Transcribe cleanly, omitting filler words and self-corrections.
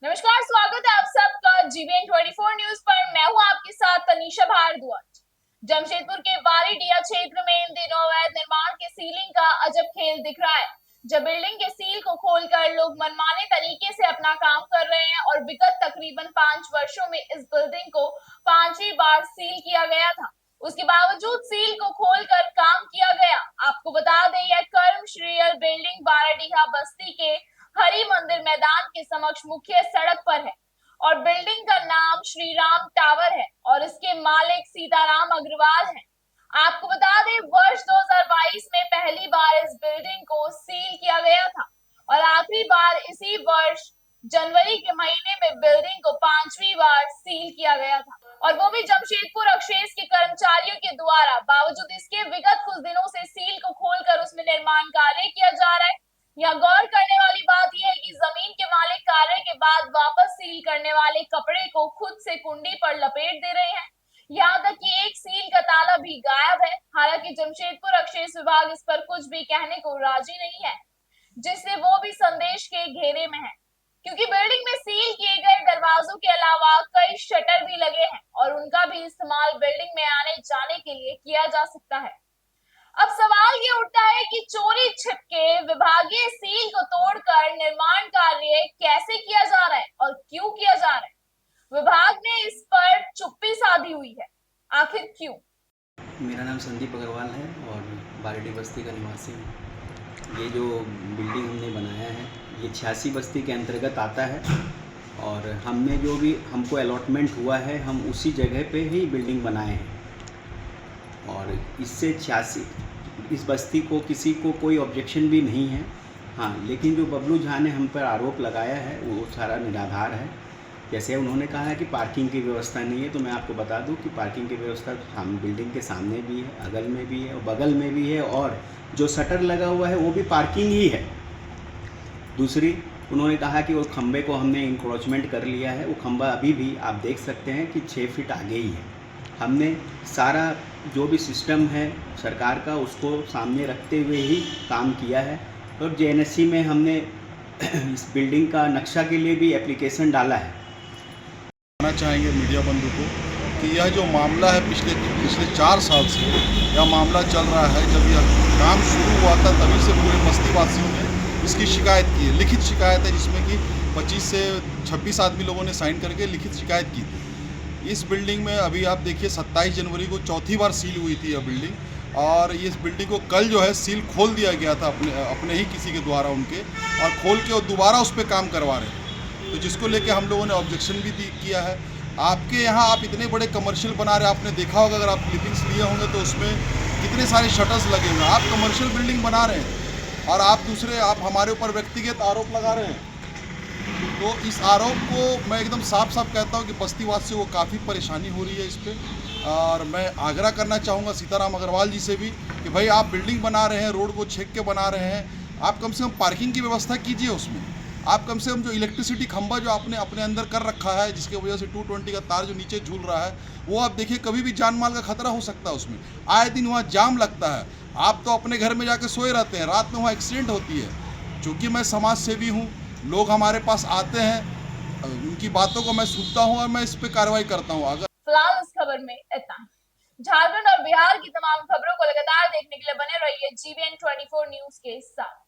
नमस्कार, स्वागत है आप सबका जीबीएन 24 न्यूज पर। मैं हूं आपके साथ तनीषा भारद्वाज। जमशेदपुर के बारीडीह क्षेत्र में इन दिनों अवैध निर्माण के सीलिंग का अजब खेल दिख रहा है। जब बिल्डिंग के सील को खोलकर लोग मनमाने तरीके से अपना काम कर रहे हैं और विगत तकरीबन 5 वर्षों में इस बिल्डिंग को 5वीं बार सील किया गया था, उसके बावजूद सील को खोलकर काम किया गया। आपको बता दें, यह कर्म श्रीयल बिल्डिंग बारीडीह बस्ती के हरि मंदिर मैदान के समक्ष मुख्य सड़क पर है और बिल्डिंग का नाम श्री राम टावर है और इसके मालिक सीताराम अग्रवाल हैं। आपको बता दें, वर्ष 2022 में पहली बार इस बिल्डिंग को सील किया गया था और आखिरी बार इसी वर्ष जनवरी के महीने में बिल्डिंग को 5वीं बार सील किया गया था, और वो भी जमशेदपुर अक्षेस के कर्मचारियों के द्वारा। बावजूद इसके विगत कुछ दिनों से सील को खोलकर उसमें निर्माण कार्य किया जा रहा है। यहाँ गौर करने वाली बात यह है कि जमीन के मालिक कार्य के बाद वापस सील करने वाले कपड़े को खुद से कुंडी पर लपेट दे रहे हैं। यहाँ तक कि एक सील का ताला भी गायब है। हालांकि जमशेदपुर अक्षेस विभाग इस पर कुछ भी कहने को राजी नहीं है, जिससे वो भी संदेश के घेरे में है, क्योंकि बिल्डिंग में सील किए गए दरवाजों के अलावा कई शटर भी लगे हैं और उनका भी इस्तेमाल बिल्डिंग में आने जाने के लिए किया जा सकता है। अब सवाल ये उठता है कि चोरी छिपके विभागीय सील को तोड़कर निर्माण कार्य कैसे किया जा रहा है और क्यों किया जा रहा है। विभाग ने इस पर चुप्पी साधी हुई है, आखिर क्यों? मेरा नाम संदीप अग्रवाल है और बारीडीह बस्ती का निवासी हूँ। ये जो बिल्डिंग हमने बनाया है ये 86 बस्ती के अंतर्गत आता है और हमने जो भी हमको अलॉटमेंट हुआ है हम उसी जगह पे ही बिल्डिंग बनाए हैं और इससे 86 इस बस्ती को किसी को कोई ऑब्जेक्शन भी नहीं है। हाँ, लेकिन जो बबलू झा ने हम पर आरोप लगाया है वो सारा निराधार है। जैसे उन्होंने कहा है कि पार्किंग की व्यवस्था नहीं है, तो मैं आपको बता दूं कि पार्किंग की व्यवस्था हम बिल्डिंग के सामने भी है, अगल में भी है और बगल में भी है, और जो शटर लगा हुआ है वो भी पार्किंग ही है। दूसरी, उन्होंने कहा कि वो खंबे को हमने इंक्रोचमेंट कर लिया है। वो खंबा अभी भी आप देख सकते हैं कि 6 फीट आगे ही है। हमने सारा जो भी सिस्टम है सरकार का उसको सामने रखते हुए ही काम किया है और जेएनएससी में हमने इस बिल्डिंग का नक्शा के लिए भी एप्लीकेशन डाला है। कहना चाहेंगे मीडिया बंधु को कि यह जो मामला है पिछले 4 साल से यह मामला चल रहा है। जब यह काम शुरू हुआ था तभी से पूरे बस्ती वासियों ने इसकी शिकायत की है। लिखित शिकायत है जिसमें कि 25 से 26 आदमी लोगों ने साइन करके लिखित शिकायत की थी। इस बिल्डिंग में अभी आप देखिए 27 जनवरी को चौथी बार सील हुई थी यह बिल्डिंग, और इस बिल्डिंग को कल जो है सील खोल दिया गया था अपने ही किसी के द्वारा उनके, और खोल के और दोबारा उस पर काम करवा रहे थे। तो जिसको लेके हम लोगों ने ऑब्जेक्शन भी किया है। आपके यहाँ आप इतने बड़े कमर्शियल बना रहे हैं, आपने देखा होगा अगर आप क्लिपिंग्स लिए होंगे तो उसमें कितने सारे शटर्स लगे हुए हैं। आप कमर्शियल बिल्डिंग बना रहे हैं और आप हमारे ऊपर व्यक्तिगत आरोप लगा रहे हैं। तो इस आरोप को मैं एकदम साफ साफ कहता हूँ कि बस्ती वासियों को काफ़ी परेशानी हो रही है इस पर, और मैं आग्रह करना चाहूँगा सीताराम अग्रवाल जी से भी कि भाई आप बिल्डिंग बना रहे हैं, रोड को छेक के बना रहे हैं, आप कम से कम पार्किंग की व्यवस्था कीजिए उसमें। आप कम से कम जो इलेक्ट्रिसिटी खंभा जो आपने अपने अंदर कर रखा है जिसकी वजह से 220 का तार जो नीचे झूल रहा है वो आप देखिए कभी भी जान माल का खतरा हो सकता है उसमें। आए दिन वहाँ जाम लगता है। आप तो अपने घर में जाके सोए रहते हैं, रात में वहाँ एक्सीडेंट होती है। चूँकि मैं समाज सेवी हूँ, लोग हमारे पास आते हैं, उनकी बातों को मैं सुनता हूँ और मैं इस पर कार्रवाई करता हूँ। अगर फिलहाल इस खबर में इतना ही। झारखंड और बिहार की तमाम खबरों को लगातार देखने के लिए बने रहिए जीबीएन 24 न्यूज के साथ।